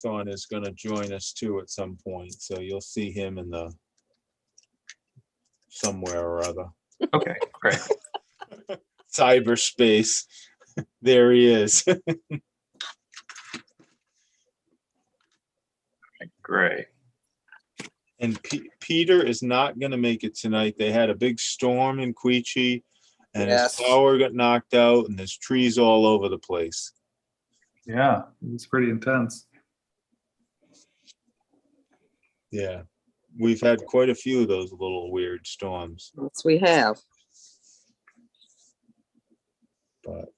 Sean is going to join us too at some point, so you'll see him in the somewhere or other. Okay, great. Cyberspace. There he is. Great. And Peter is not going to make it tonight. They had a big storm in Queechee, and Yes. his power got knocked out, and there's trees all over the place. Yeah, it's pretty intense. Yeah, we've had quite a few of those little weird storms, Yes, we have. but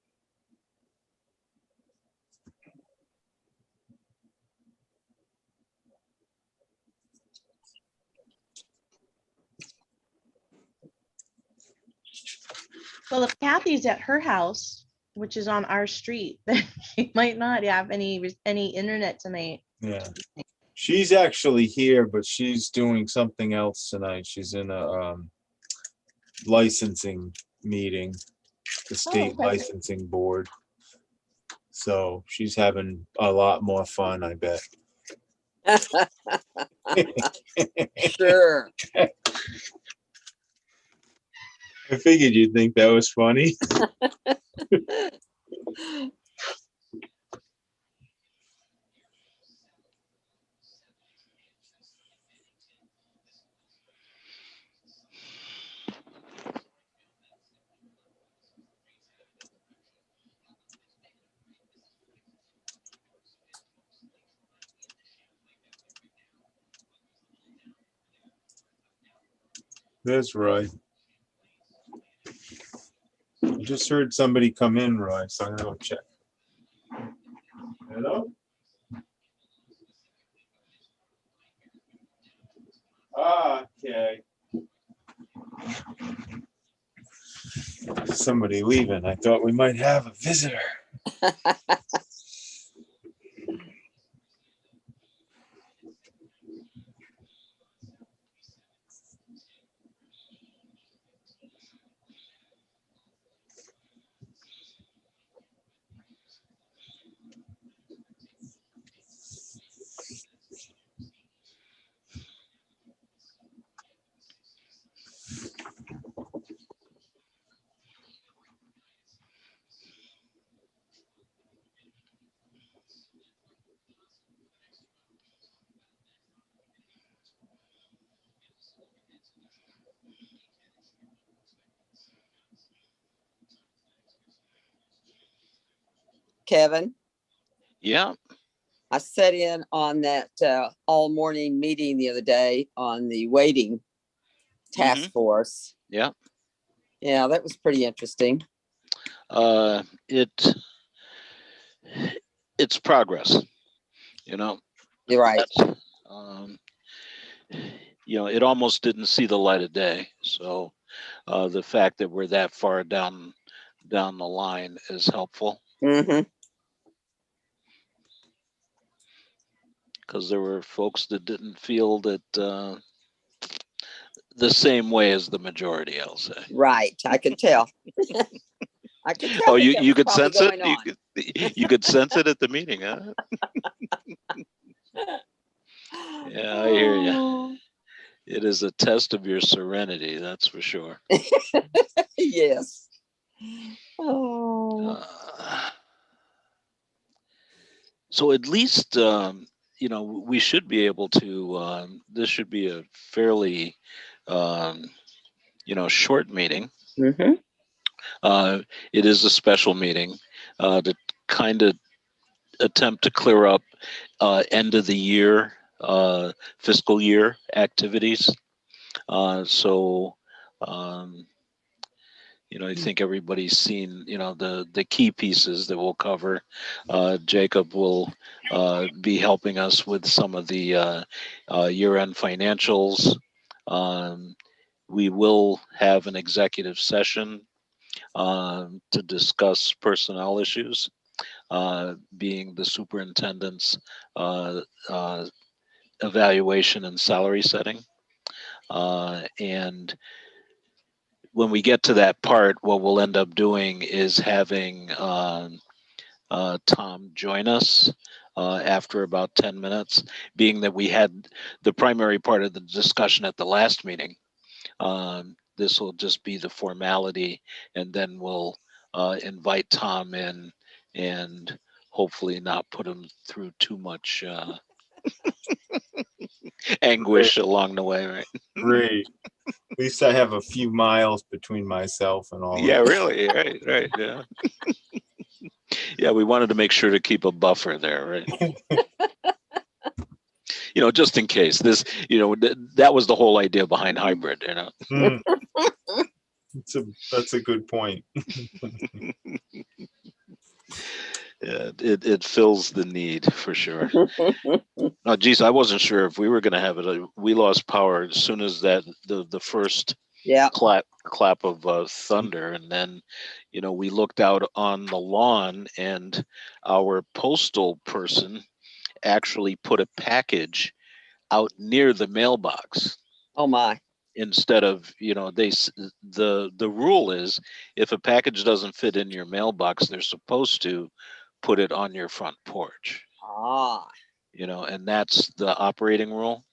Well, if Kathy's at her house, which is on our street, then she might not have any internet tonight. yeah. She's actually here, but she's doing something else tonight. She's in a licensing meeting, the state okay. licensing board. So she's having a lot more fun, I bet. Sure. I figured you'd think that was funny. That's right. I just heard somebody come in, Roy, so I'm gonna go check. Hello? Okay. Somebody leaving. I thought we might have a visitor. Kevin, Yeah. I sat in on that all morning meeting the other day on the waiting task force. Yeah. Yeah, that was pretty interesting. It's progress, you know. You're right. It almost didn't see the light of day. So the fact that we're that far down the line is helpful. Mm-hmm. Because there were folks that didn't feel that the same way as the majority, I'll say. Right, I can tell. I can tell. Oh, you could sense it. You could sense it at the meeting, huh? Yeah, I hear you. It is a test of your serenity, that's for sure. Yes. Oh. So at least we should be able to. This should be a fairly short meeting. Mm-hmm. It is a special meeting to kind of attempt to clear up end of the year fiscal year activities. I think everybody's seen, the key pieces that we'll cover. Jacob will be helping us with some of the year-end financials. We will have an executive session to discuss personnel issues, being the superintendent's evaluation and salary setting. And when we get to that part, what we'll end up doing is having Tom join us after about 10 minutes, being that we had the primary part of the discussion at the last meeting. This will just be the formality, and then we'll invite Tom in and hopefully not put him through too much anguish along the way, right? Great. At least I have a few miles between myself and all Yeah, of it. really. Right. Yeah. Yeah, we wanted to make sure to keep a buffer there, right? Just in case this, that was the whole idea behind hybrid, Mm. That's a good point. Yeah, it fills the need for sure. Oh, geez, I wasn't sure if we were going to have it. We lost power as soon as the first Yeah. clap of thunder, and then we looked out on the lawn, and our postal person actually put a package out near the mailbox. Oh my. Instead of the rule is, if a package doesn't fit in your mailbox, they're supposed to put it on your front porch. Ah. And that's the operating rule.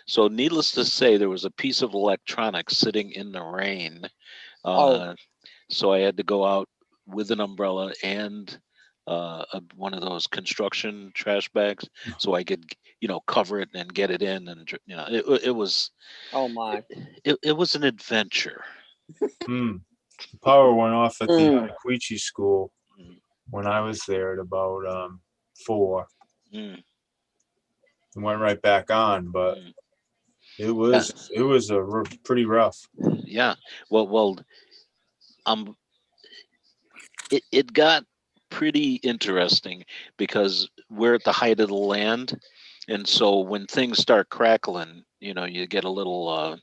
So needless to say, there was a piece of electronics sitting in the rain. So I had to go out with an umbrella and one of those construction trash bags, so I could cover it and get it in, and it was. Oh my. It was an adventure. Mm. The power went off at the Mm. Untitled school when I was there at about 4. Mm. It went right back on, but Mm. it was pretty rough. Yeah. Well, it got pretty interesting because we're at the height of the land, and so when things start crackling, you get a little.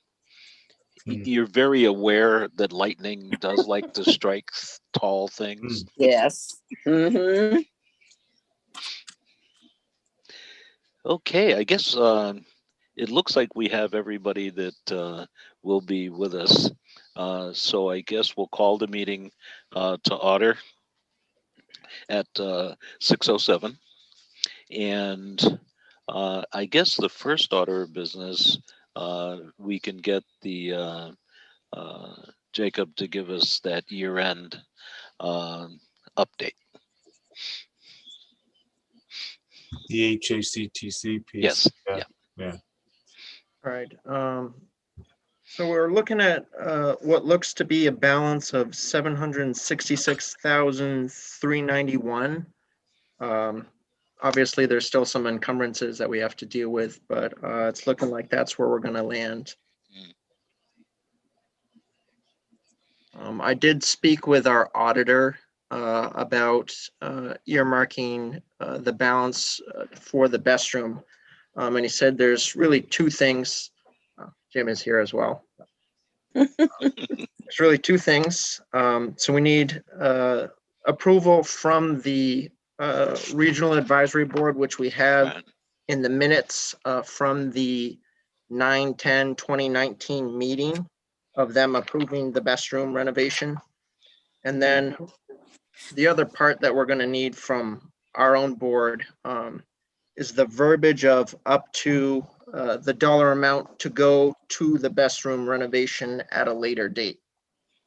You're very aware that lightning does like to strike tall things. Yes. Mm-hmm. Okay, I guess it looks like we have everybody that will be with us. So I guess we'll call the meeting to order at 6:07. And I guess the first order of business, we can get the Jacob to give us that year-end update. The HACTC piece. Yes. Yeah. All right. So we're looking at what looks to be a balance of 766,391. Obviously, there's still some encumbrances that we have to deal with, but it's looking like that's where we're going to land. I did speak with our auditor about earmarking the balance for the best room. And he said there's really two things. Jim is here as well. There's really two things. So we need approval from the Regional Advisory Board, which we have in the minutes from the 9/10/2019 meeting of them approving the best room renovation. And then the other part that we're going to need from our own board is the verbiage of up to the dollar amount to go to the best room renovation at a later date,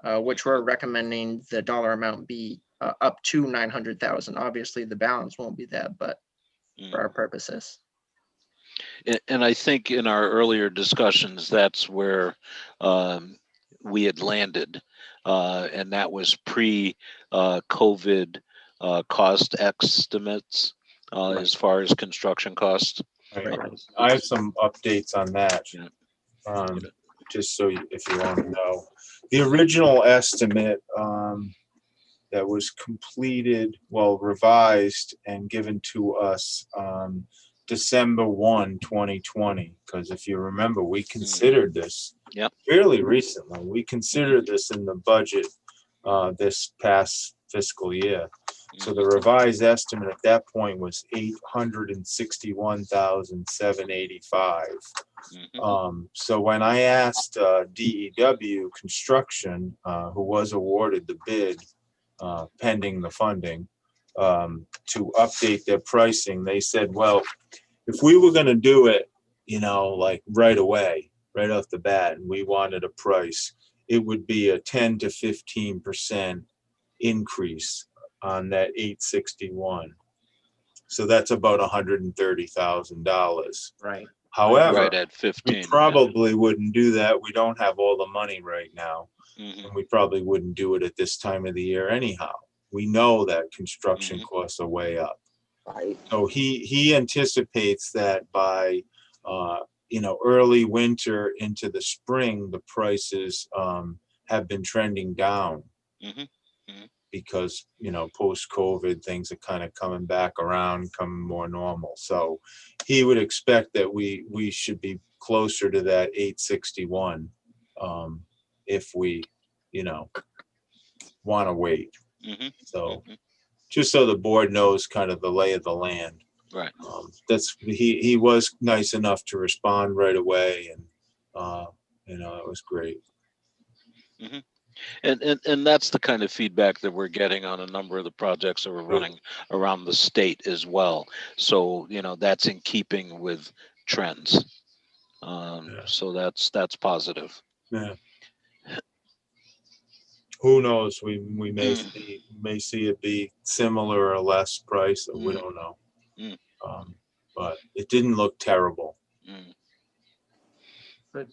which we're recommending the dollar amount be up to 900,000. Obviously, the balance won't be that, but for our purposes. And I think in our earlier discussions, that's where we had landed, and that was pre-COVID cost estimates as far as construction costs. Right. I have some updates on that. Yeah. Just so if you want to know, the original estimate that was completed, revised and given to us December 1, 2020. Because if you remember, we considered this fairly recently. We considered this in the budget this past fiscal year. So the revised estimate at that point was $861,785. So when I asked DEW Construction, who was awarded the bid pending the funding, to update their pricing. They said, well, if we were gonna do it, like right away, right off the bat, and we wanted a price, it would be a 10 to 15% increase on that 861. So that's about $130,000. Right. However, Right at we 15. probably wouldn't do that. We don't have all the money right now, Mhm. and we probably wouldn't do it at this time of the year anyhow. We know that construction costs are way up. Right. So he anticipates that by early winter into the spring, the prices have been trending down Mhm. because post-COVID things are kind of coming back around, coming more normal. So he would expect that we should be closer to that 861 if we want to wait. Mhm. So just so the board knows kind of the lay of the land. Right. He was nice enough to respond right away, and it was great. And that's the kind of feedback that we're getting on a number of the projects that we're running around the state as well. So, that's in keeping with trends. So that's positive. Yeah. Who knows? We may see it be similar or less price. We don't know. But it didn't look terrible. Good.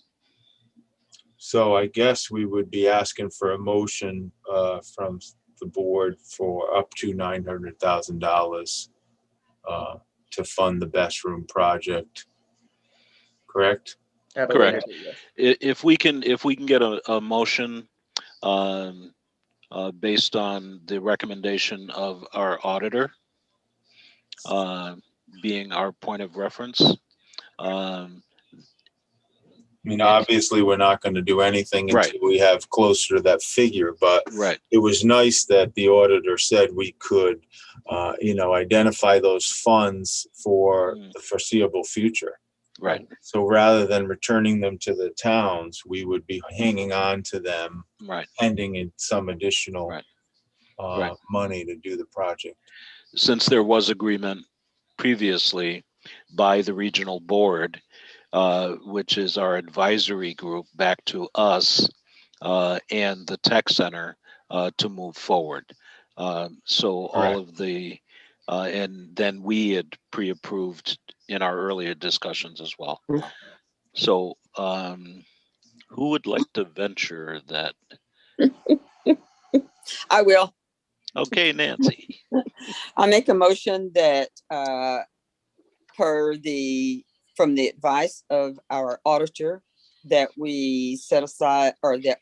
So I guess we would be asking for a motion from the board for up to $900,000 to fund the best room project. Correct? Correct. Yes. If we can get a motion based on the recommendation of our auditor being our point of reference. Obviously, we're not going to do anything until we have closer to that figure, but it was nice that the auditor said we could, identify those funds for the foreseeable future. Right. So rather than returning them to the towns, we would be hanging on to them, pending in some additional money to do the project. Since there was agreement previously by the regional board, which is our advisory group back to us and the tech center to move forward. So all of the, and then we had pre-approved in our earlier discussions as well. So who would like to venture that? I will. Okay, Nancy. I make a motion that from the advice of our auditor, that we set aside, or that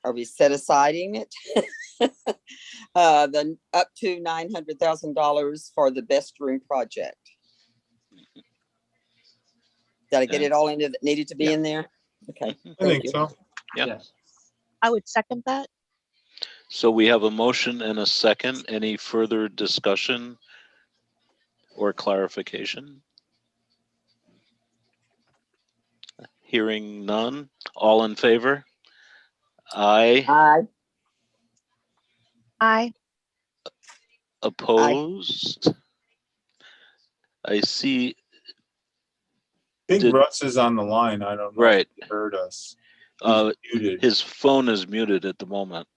are we set asiding it? The up to $900,000 for the best room project. Did I get it all into that needed to be in there? Okay. I think so. Yeah. Yes. I would second that. So we have a motion and a second. Any further discussion or clarification? Hearing none. All in favor? Aye. Aye. Aye. Opposed? I see. I think Russ is on the line. I don't know if he heard us. He's muted. His phone is muted at the moment.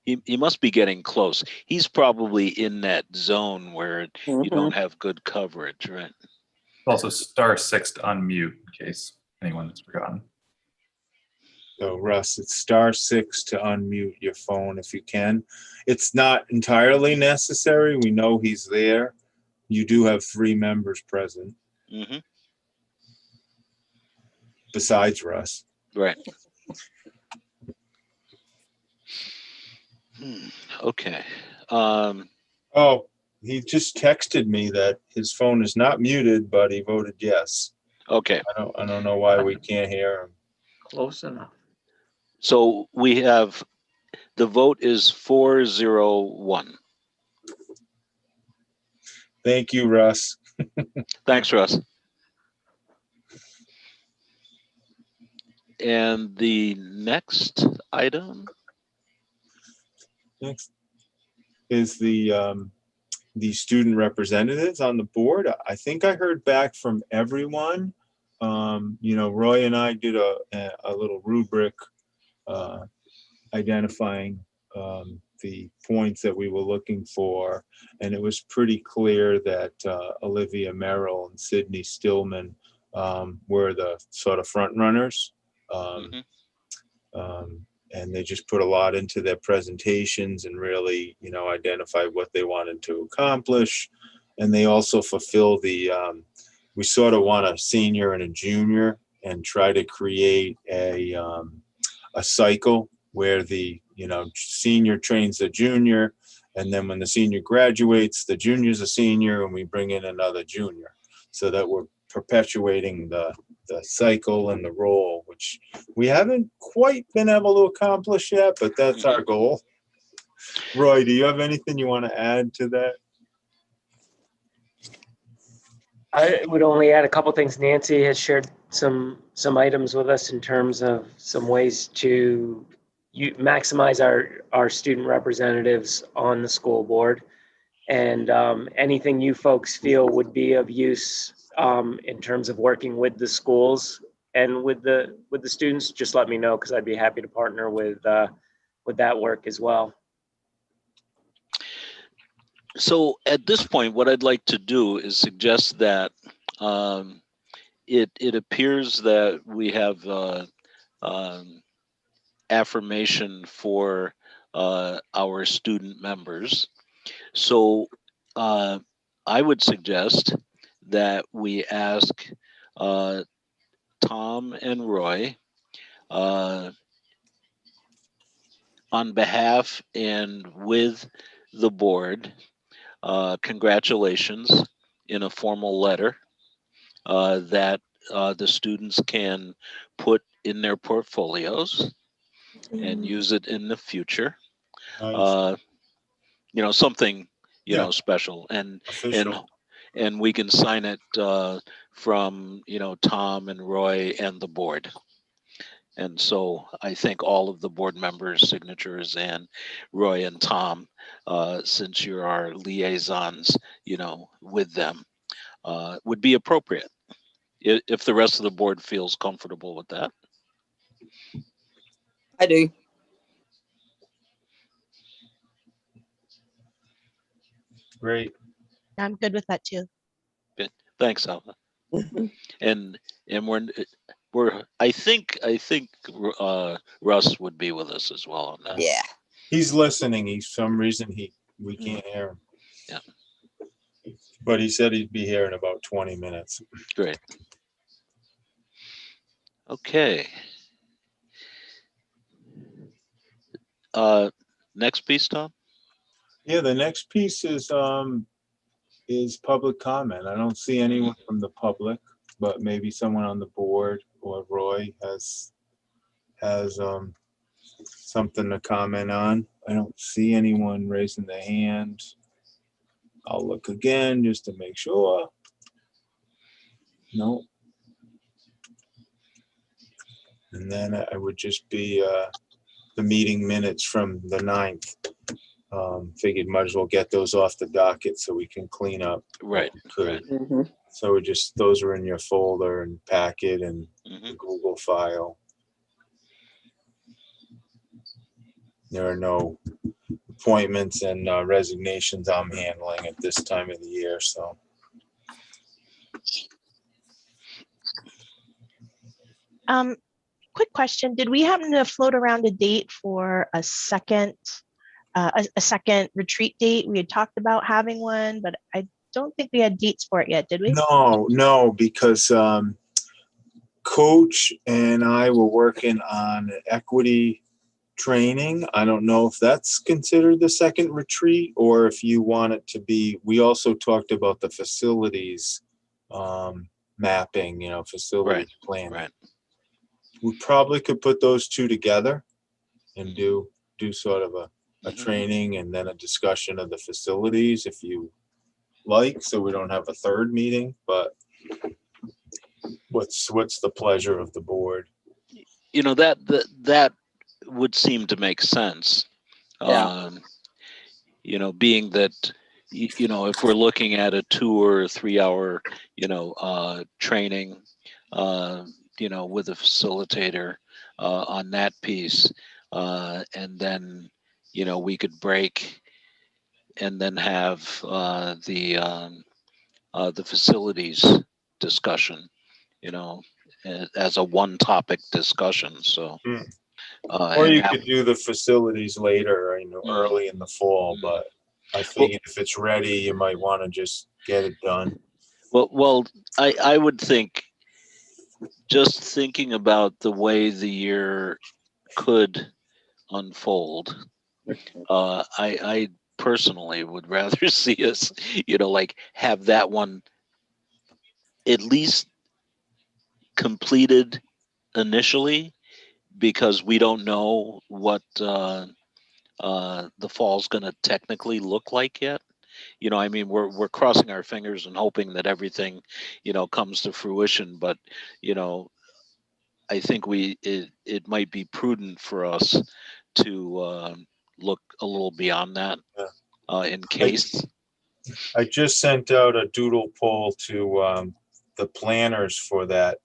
He must be getting close. He's probably in that zone where you don't have good coverage, right? Also *6 to unmute in case anyone has forgotten. So Russ, it's *6 to unmute your phone if you can. It's not entirely necessary. We know he's there. You do have 3 members present. Besides Russ. Right. Okay. Oh, he just texted me that his phone is not muted, but he voted yes. Okay. I don't know why we can't hear him. Close enough. So we have, the vote is 4-0-1. Thank you, Russ. Thanks, Russ. And the next item? is the student representatives on the board. I think I heard back from everyone. Roy and I did a little rubric identifying the points that we were looking for, and it was pretty clear that Olivia Merrill and Sydney Stillman were the sort of front runners. And they just put a lot into their presentations and really, identified what they wanted to accomplish. And they also fulfill we sort of want a senior and a junior and try to create a cycle where the, senior trains the junior. And then when the senior graduates, the junior's a senior and we bring in another junior, so that we're perpetuating the cycle and the role, which we haven't quite been able to accomplish yet, but that's our goal. Roy, do you have anything you want to add to that? I would only add a couple things. Nancy has shared some items with us in terms of some ways to maximize our student representatives on the school board, and anything you folks feel would be of use in terms of working with the schools and with the students. Just let me know, because I'd be happy to partner with that work as well. So at this point, what I'd like to do is suggest that it appears that we have affirmation for our student members. So I would suggest that we ask Tom and Roy on behalf and with the board, congratulations in a formal letter that the students can put in their portfolios and use it in the future. Nice. Something, Yeah. special, Official. and we can sign it from, Tom and Roy and the board. And so I think all of the board members' signatures and Roy and Tom, since you're our liaisons, with them, would be appropriate if the rest of the board feels comfortable with that. I do. Great. I'm good with that too. Thanks, Alva. And we're I think Russ would be with us as well on that. Yeah. He's listening. Some reason we can't hear him. Yeah. But he said he'd be here in about 20 minutes. Great. Okay. Next piece, Tom? Yeah, the next piece is public comment. I don't see anyone from the public, but maybe someone on the board or Roy has something to comment on. I don't see anyone raising their hand. I'll look again just to make sure. No. And then I would just be the meeting minutes from the 9th. Figured might as well get those off the docket so we can clean up. Right. Good. Mhm. So those are in your folder and packet and Mm-hmm. the Google file. There are no appointments and resignations I'm handling at this time of the year, so. Quick question. Did we happen to float around a date for a second retreat date? We had talked about having one, but I don't think we had dates for it yet, did we? No, because Coach and I were working on equity training. I don't know if that's considered the second retreat or if you want it to be. We also talked about the facilities mapping, facility planning. Right. We probably could put those two together and do sort of a training and then a discussion of the facilities if you like, so we don't have a third meeting. But what's the pleasure of the board? That would seem to make sense. Yeah. being that, if we're looking at a 2 or 3 hour, training, with a facilitator on that piece, and then, we could break and then have the facilities discussion, as a one topic discussion. So, Hmm. Or and you that- could do the facilities later, early in the fall, but I figured if it's ready, you might want to just get it done. well, I would think, just thinking about the way the year could unfold, I personally would rather see us, like have that one at least completed initially, because we don't know what the fall's going to technically look like yet. I mean, we're crossing our fingers and hoping that everything, comes to fruition. But, I think it might be prudent for us to look a little beyond that, in case. I just sent out a doodle poll to the planners for that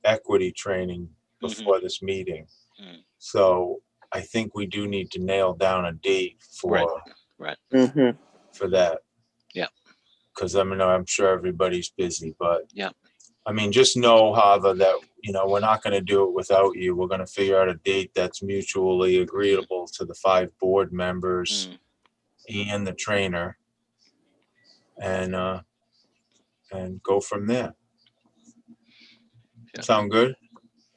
equity training before this meeting. Mm. So I think we do need to nail down a date for Mhm. for that. Yeah. Because I'm sure everybody's busy, but Yeah. I mean, just know, Hava, that we're not going to do it without you. We're going to figure out a date that's mutually agreeable to the 5 board members and the trainer, and go from there. Yeah. Sound good?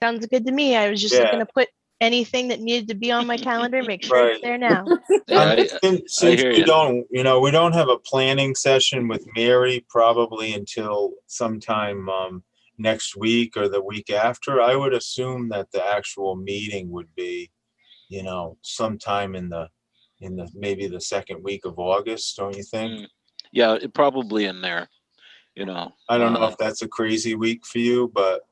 Sounds good to me. I was just Yeah. looking to put anything that needed to be on my calendar, make sure Right. it's there now. Yeah, Since hear we ya. don't, we don't have a planning session with Mary probably until sometime next week or the week after, I would assume that the actual meeting would be, sometime in the maybe the second week of August, don't you think? Yeah, probably in there. I don't know if that's a crazy week for you, but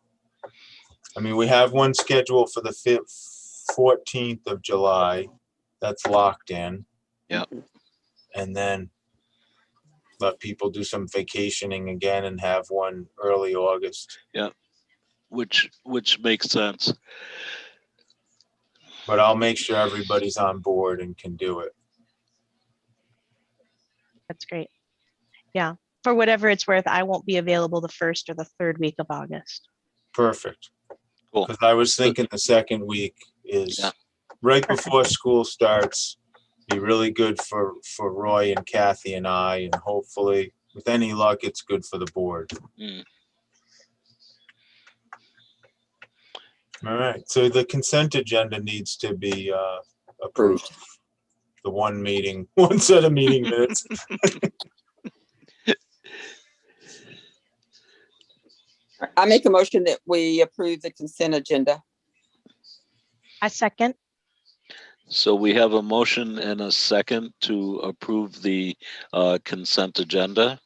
I mean, we have one scheduled for the 14th of July. That's locked in. Yep. And then let people do some vacationing again and have one early August. Yeah, which makes sense. But I'll make sure everybody's on board and can do it. That's great. Yeah. For whatever it's worth, I won't be available the 1st or the 3rd week of August. Perfect. Cool. Because I was thinking the second week is Yeah. right before school starts. Be really good for Roy and Kathy and I, and hopefully, with any luck, it's good for the board. All right. So the consent agenda needs to be approved. The one set of meeting minutes. I make a motion that we approve the consent agenda. I second. So we have a motion and a second to approve the consent agenda.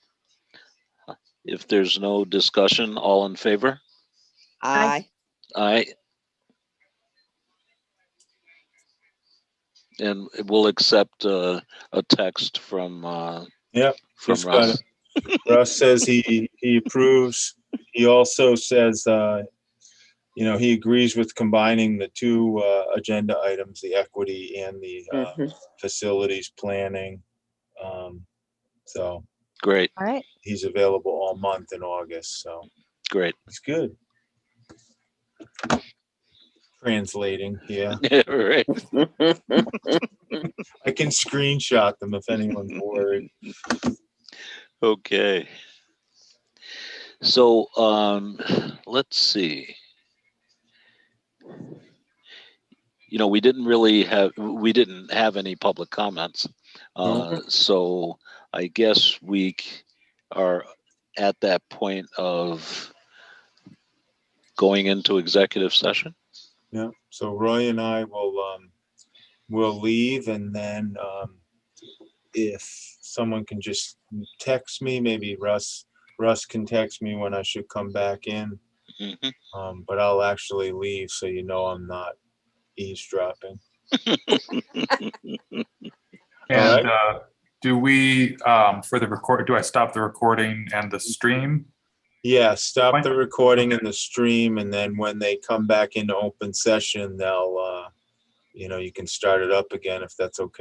If there's no discussion, all in favor? Aye. Aye. And we'll accept a text from Yep. from Just got Russ. it. Russ says he approves. He also says, he agrees with combining the 2 agenda items, the equity and the Mhm. facilities planning. So Great, All right. he's available all month in August. So great. it's good. Translating, yeah. Right. I can screenshot them if anyone's worried. Okay. So let's see. We didn't have any public comments. So I guess we are at that point of going into executive session. Yeah. So Roy and I will leave, and then if someone can just text me, maybe Russ can text me when I should come back in. But I'll actually leave so I'm not eavesdropping. And All Do we, for the record, do I stop the recording and the stream? Yeah, stop Fine. the recording and the stream, and then when they come back into open session, they'll, you can start it up again if that's okay.